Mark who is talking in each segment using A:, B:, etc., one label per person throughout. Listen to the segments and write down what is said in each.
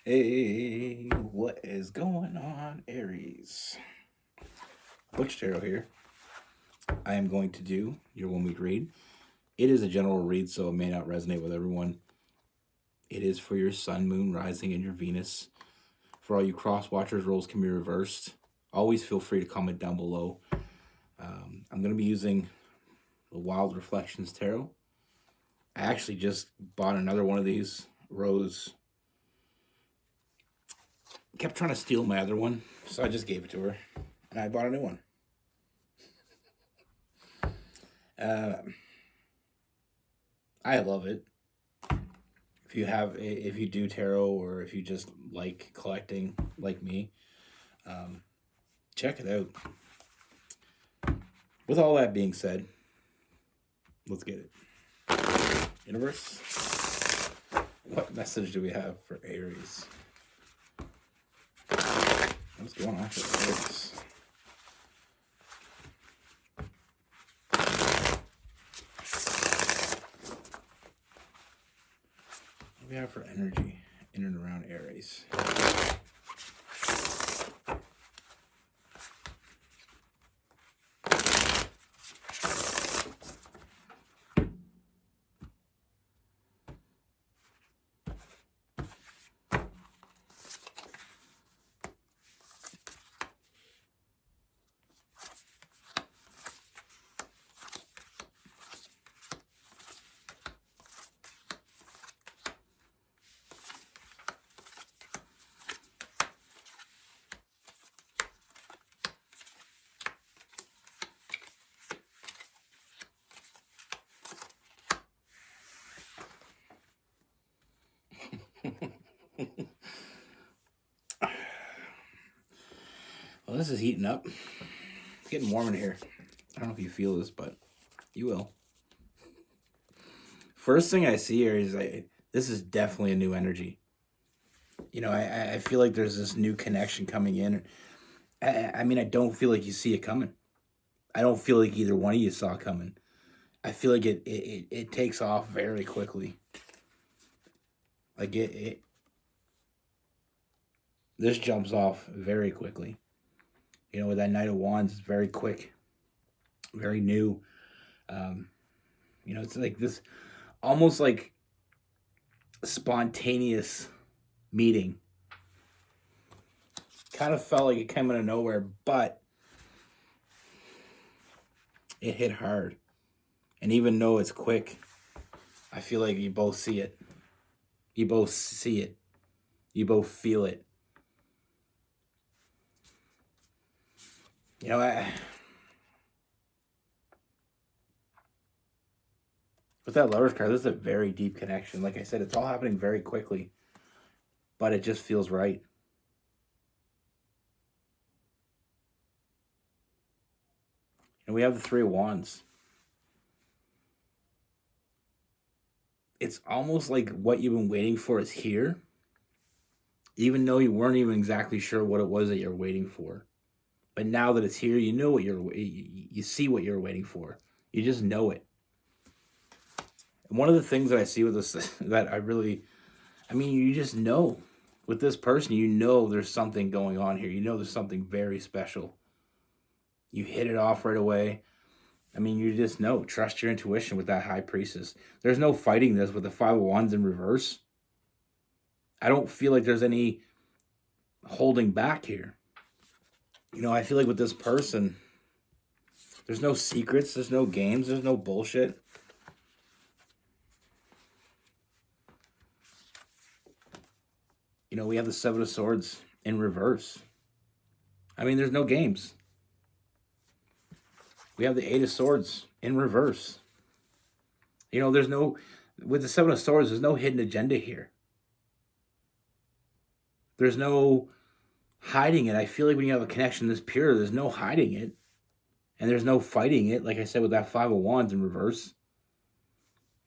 A: Hey, what is going on, Aries? Butch Tarot here. I am going to do your 1 week read. It is a general read, so it may not resonate with everyone. It is for your sun, moon, rising, and your Venus. For all you cross watchers, roles can be reversed. Always feel free to comment down below. I'm going to be using the Wild Reflections Tarot. I actually just bought another one of these. Rose kept trying to steal my other one, so I just gave it to her, and I bought a new one. I love it. If you do tarot, or if you just like collecting like me, check it out. With all that being said, let's get it. Universe, what message do we have for Aries? What's going on for Aries? What do we have for energy in and around Aries? Well, this is heating up. It's getting warm in here. I don't know if you feel this, but you will. First thing I see here is this is definitely a new energy. You know, I feel like there's this new connection coming in. I mean, I don't feel like you see it coming. I don't feel like either one of you saw it coming. I feel like it takes off very quickly. Like this jumps off very quickly. You know, with that Knight of Wands, it's very quick, very new. You know, it's like this, almost like spontaneous meeting. Kind of felt like it came out of nowhere, but it hit hard. And even though it's quick, I feel like you both see it. You both see it. You both feel it. You know, with that Lovers card, this is a very deep connection. Like I said, it's all happening very quickly, but it just feels right. And we have the Three of Wands. It's almost like what you've been waiting for is here, even though you weren't even exactly sure what it was that you're waiting for. But now that it's here, you know what you see what you're waiting for. You just know it. And one of the things that I see with this that I mean, you just know with this person, you know there's something going on here. You know there's something very special. You hit it off right away. I mean, you just know. Trust your intuition with that High Priestess. There's no fighting this with the Five of Wands in reverse. I don't feel like there's any holding back here. You know, I feel like with this person, there's no secrets, there's no games, there's no bullshit. You know, we have the Seven of Swords in reverse. I mean, there's no games. We have the Eight of Swords in reverse. You know, with the Seven of Swords, there's no hidden agenda here. There's no hiding it. I feel like when you have a connection this pure, there's no hiding it. And there's no fighting it, like I said, with that Five of Wands in reverse.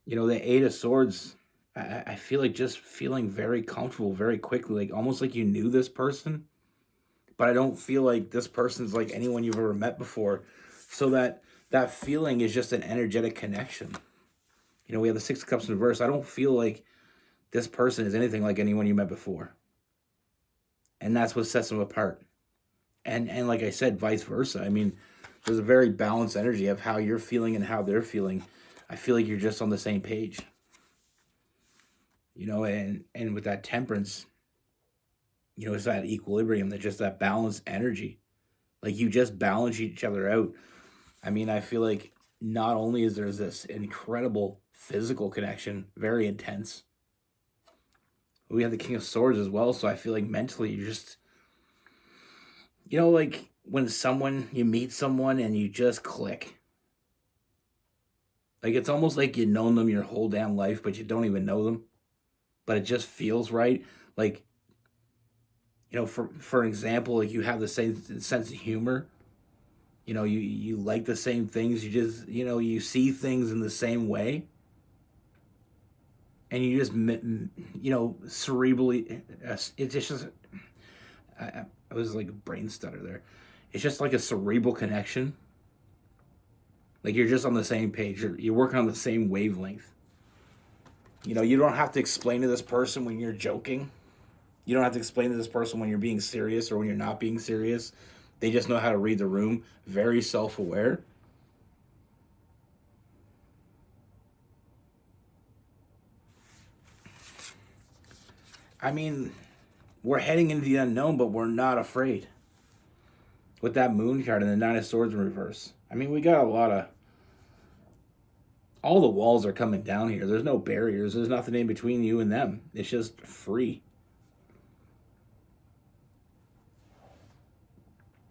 A: You know, the Eight of Swords, I feel like just feeling very comfortable very quickly, like almost like you knew this person. But I don't feel like this person's like anyone you've ever met before. So that feeling is just an energetic connection. You know, we have the Six of Cups in reverse. I don't feel like this person is anything like anyone you met before. And that's what sets them apart. And like I said, vice versa. I mean, there's a very balanced energy of how you're feeling and how they're feeling. I feel like you're just on the same page. And with that temperance, it's that equilibrium, that just that balanced energy. Like you just balance each other out. I mean, I feel like not only is there this incredible physical connection, very intense, we have the King of Swords as well. So I feel like mentally you're just, like when you meet someone and you just click. Like it's almost like you've known them your whole damn life, but you don't even know them. But it just feels right. Like, for example, like you have the same sense of humor. You like the same things. You just, you see things in the same way. And you just, cerebrally, it's just, I was like a brain stutter there. It's just like a cerebral connection. Like you're just on the same page. You're working on the same wavelength. You don't have to explain to this person when you're joking. You don't have to explain to this person when you're being serious or when you're not being serious. They just know how to read the room. Very self-aware. I mean, we're heading into the unknown, but we're not afraid. With that moon card and the Nine of Swords in reverse. I mean, we got all the walls are coming down here. There's no barriers. There's nothing in between you and them. It's just free.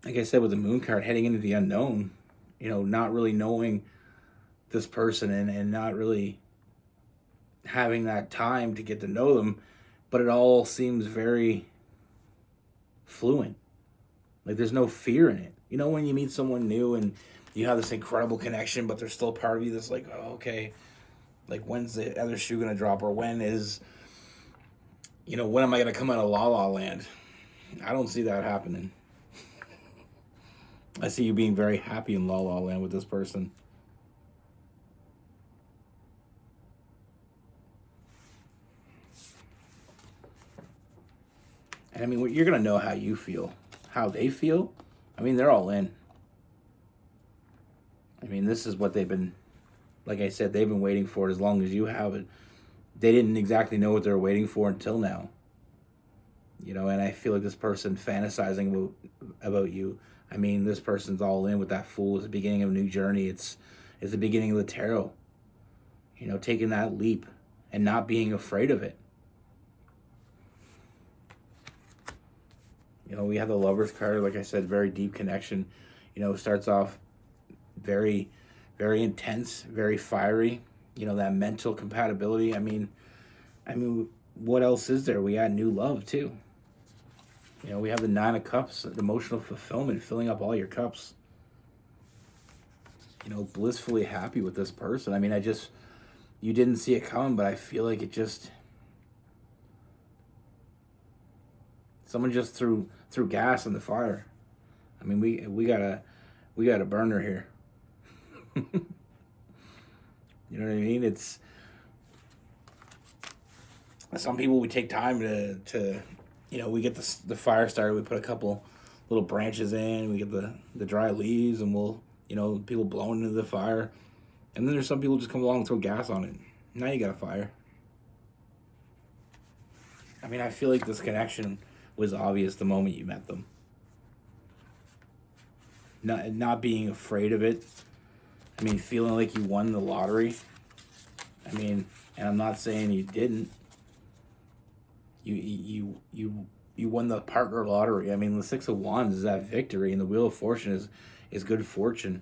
A: Like I said, with the moon card heading into the unknown, not really knowing this person and not really having that time to get to know them, but it all seems very fluent. Like there's no fear in it. When you meet someone new and you have this incredible connection, but there's still part of you that's like, oh, okay, like when's the other shoe gonna drop, or when am I gonna come out of La La Land? I don't see that happening. I see you being very happy in La La Land with this person. And I mean, you're going to know how you feel. How they feel. I mean, they're all in. I mean, this is what they've been, like I said, they've been waiting for it as long as you have it. They didn't exactly know what they were waiting for until now. And I feel like this person fantasizing about you. I mean, this person's all in with that Fool. It's the beginning of a new journey. It's the beginning of the tarot. Taking that leap and not being afraid of it. We have the Lover's card. Like I said, very deep connection. Starts off very, very intense, very fiery. That mental compatibility. I mean, what else is there? We got new love too. We have the Nine of Cups, the emotional fulfillment, filling up all your cups. Blissfully happy with this person. I mean, you didn't see it coming, but I feel like someone just threw gas in the fire. I mean, we got a burner here. You know what I mean? It's some people, we take time to we get the fire started. We put a couple little branches in. We get the dry leaves, and we'll people blowing into the fire. And then there's some people just come along and throw gas on it. Now you got a fire. I mean, I feel like this connection was obvious the moment you met them. Not being afraid of it. I mean, feeling like you won the lottery. I mean, and I'm not saying you didn't. You won the partner lottery. I mean, the Six of Wands is that victory, and the Wheel of Fortune is good fortune.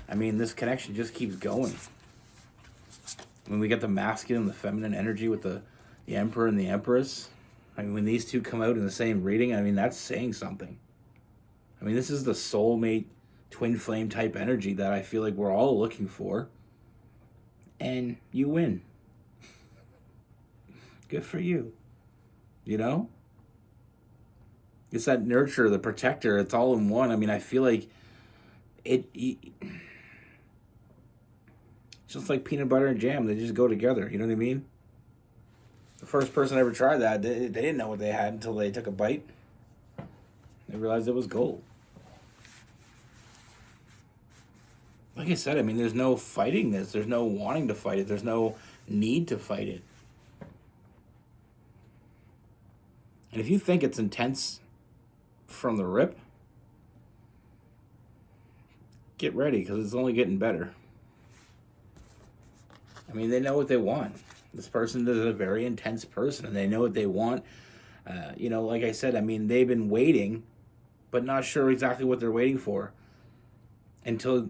A: I mean, this connection just keeps going. When we get the masculine and the feminine energy with the Emperor and the Empress, I mean, when these two come out in the same reading, I mean, that's saying something. I mean, this is the soulmate, twin flame type energy that I feel like we're all looking for. And you win. Good for you. It's that nurture, the protector. It's all in one. I mean, I feel like it's just like peanut butter and jam. They just go together. You know what I mean? The first person ever tried that, they didn't know what they had until they took a bite. They realized it was gold. Like I said, I mean, there's no fighting this. There's no wanting to fight it. There's no need to fight it. And if you think it's intense from the rip, get ready because it's only getting better. I mean, they know what they want. This person is a very intense person, and they know what they want. Like I said, I mean, they've been waiting, but not sure exactly what they're waiting for until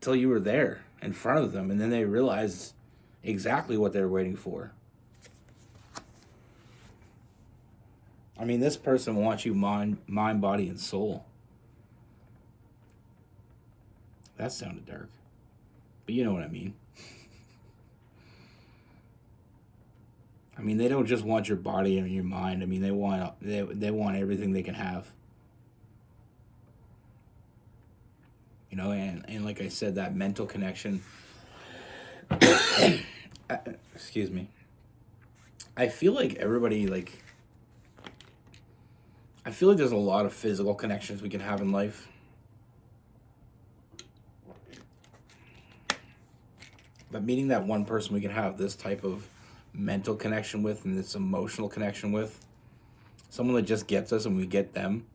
A: you were there in front of them, and then they realized exactly what they're waiting for. I mean, this person wants you mind, body, and soul. That sounded dark, but you know what I mean. I mean, they don't just want your body and your mind. I mean, they want everything they can have. And like I said, that mental connection. Excuse me. I feel like I feel like there's a lot of physical connections we can have in life. But meeting that one person we can have this type of mental connection with and this emotional connection with, someone that just gets us and we get them.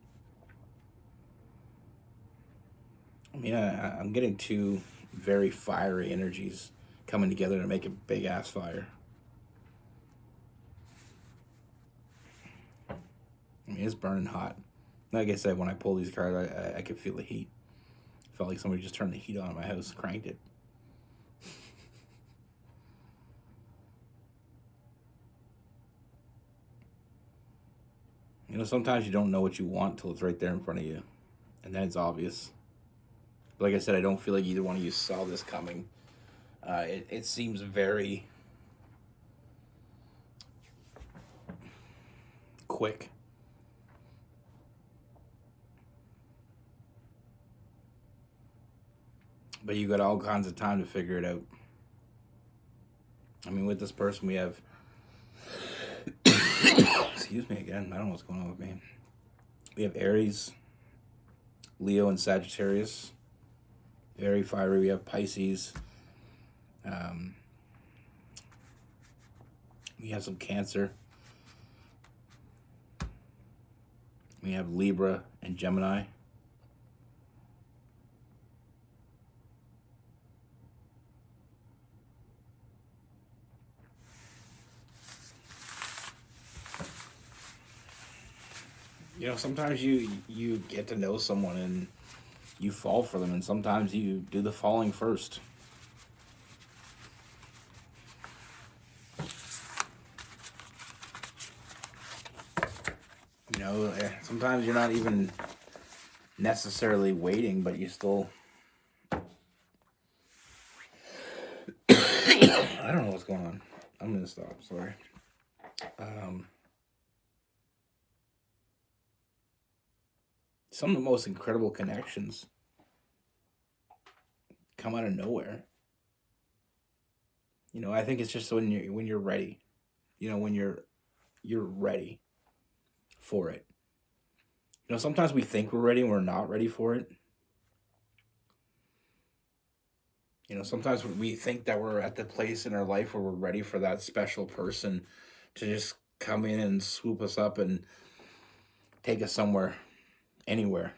A: I mean, I'm getting two very fiery energies coming together to make a big ass fire. I mean, it's burning hot. Like I said, when I pull these cards, I could feel the heat. Felt like somebody just turned the heat on in my house, cranked it. Sometimes you don't know what you want till it's right there in front of you. And then it's obvious. But like I said, I don't feel like either one of you saw this coming. It seems very quick. But you got all kinds of time to figure it out. I mean, with this person, we have... Excuse me again. I don't know what's going on with me. We have Aries, Leo, and Sagittarius. Very fiery. We have Pisces. We have some Cancer. We have Libra and Gemini. Sometimes you get to know someone and you fall for them, and sometimes you do the falling first. Sometimes you're not even necessarily waiting, but you still... I don't know what's going on. I'm going to stop. Sorry. Some of the most incredible connections come out of nowhere. I think it's just when you're ready. When you're ready for it. Sometimes we think we're ready and we're not ready for it. Sometimes we think that we're at the place in our life where we're ready for that special person to just come in and swoop us up and take us somewhere, anywhere.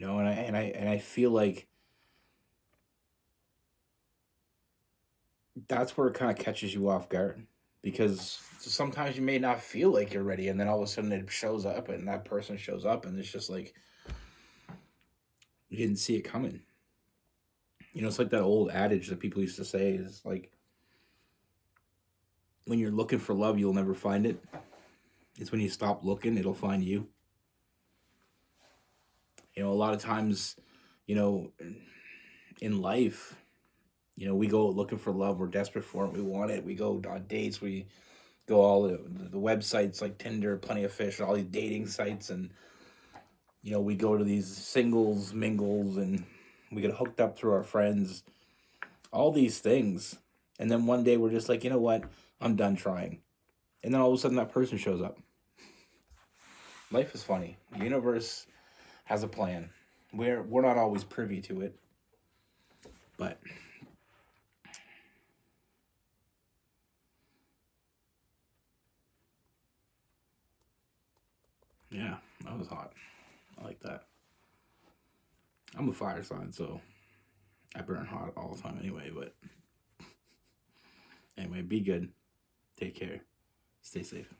A: And I feel like that's where it kind of catches you off guard, because sometimes you may not feel like you're ready, and then all of a sudden it shows up, and that person shows up, and it's just like you didn't see it coming. It's like that old adage that people used to say is like, when you're looking for love, you'll never find it. It's when you stop looking, it'll find you. A lot of times, in life, we go looking for love. We're desperate for it. We want it. We go on dates. We go all the websites like Tinder, Plenty of Fish, all these dating sites. And, we go to these singles, mingles, and we get hooked up through our friends. All these things. And then one day we're just like, you know what? I'm done trying. And then all of a sudden that person shows up. Life is funny. The universe has a plan. We're not always privy to it, but yeah, that was hot. I like that. I'm a fire sign, so I burn hot all the time anyway. But anyway, be good. Take care. Stay safe.